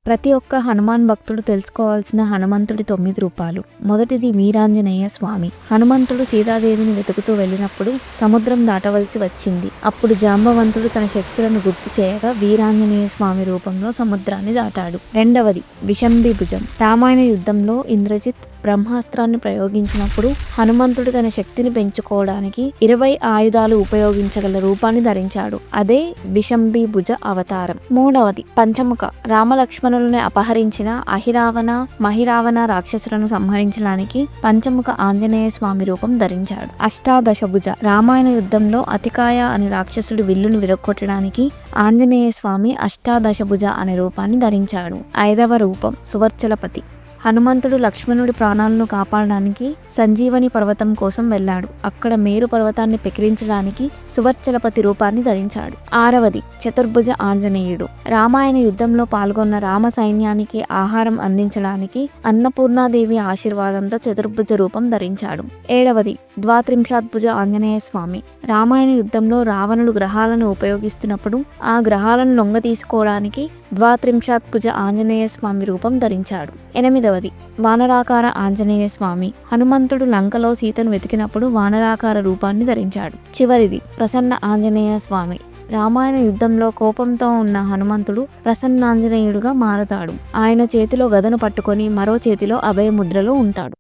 ప్రతి ఒక్క హనుమాన్ భక్తుడు తెలుసుకోవాల్సిన హనుమంతుడి 9 రూపాలు. మొదటిది వీరాంజనేయ స్వామి. హనుమంతుడు సీతాదేవిని వెతుకుతూ వెళ్ళినప్పుడు సముద్రం దాటవలసి వచ్చింది. అప్పుడు జాంబవంతుడు తన శక్తులను గుర్తు చేయగా వీరాంజనేయ స్వామి రూపంలో సముద్రాన్ని దాటాడు. రెండవది విశంబి భుజం. రామాయణ యుద్ధంలో ఇంద్రజిత్ బ్రహ్మాస్త్రాన్ని ప్రయోగించినప్పుడు హనుమంతుడు తన శక్తిని పెంచుకోవడానికి 20 ఆయుధాలు ఉపయోగించగల రూపాన్ని ధరించాడు. అదే విశంబి భుజ అవతారం. మూడవది పంచముఖ. రామలక్ష్మణులను అపహరించిన అహిరావణ మహిరావణ రాక్షసులను సంహరించడానికి పంచముఖ ఆంజనేయ స్వామి రూపం ధరించాడు. అష్టాదశ భుజ. రామాయణ యుద్ధంలో అతికాయ అనే రాక్షసుడి విల్లును విరగొట్టడానికి ఆంజనేయ స్వామి అష్టాదశ భుజ అనే రూపాన్ని ధరించాడు. ఐదవ రూపం సువర్చలపతి. హనుమంతుడు లక్ష్మణుడి ప్రాణాలను కాపాడడానికి సంజీవని పర్వతం కోసం వెళ్ళాడు. అక్కడ మేరు పర్వతాన్ని పెకిరించడానికి సువర్చలపతి రూపాన్ని ధరించాడు. ఆరవది చతుర్భుజ ఆంజనేయుడు. రామాయణ యుద్ధంలో పాల్గొన్న రామ సైన్యానికి ఆహారం అందించడానికి అన్నపూర్ణాదేవి ఆశీర్వాదంతో చతుర్భుజ రూపం ధరించాడు. ఏడవది ద్వాత్రింశాద్భుజ ఆంజనేయ స్వామి. రామాయణ యుద్ధంలో రావణుడు గ్రహాలను ఉపయోగిస్తున్నప్పుడు ఆ గ్రహాలను లొంగ తీసుకోవడానికి ద్వాత్రింశాద్భుజ ఆంజనేయ స్వామి రూపం ధరించాడు. ఎనిమిదవది వానరాకార ఆంజనేయ స్వామి. హనుమంతుడు లంకలో సీతను వెతికినప్పుడు వానరాకార రూపాన్ని ధరించాడు. చివరిది ప్రసన్న ఆంజనేయ స్వామి. రామాయణ యుద్ధంలో కోపంతో ఉన్న హనుమంతుడు ప్రసన్నాంజనేయుడుగా మారతాడు. ఆయన చేతిలో గదను పట్టుకొని మరో చేతిలో అభయముద్రలో ఉంటాడు.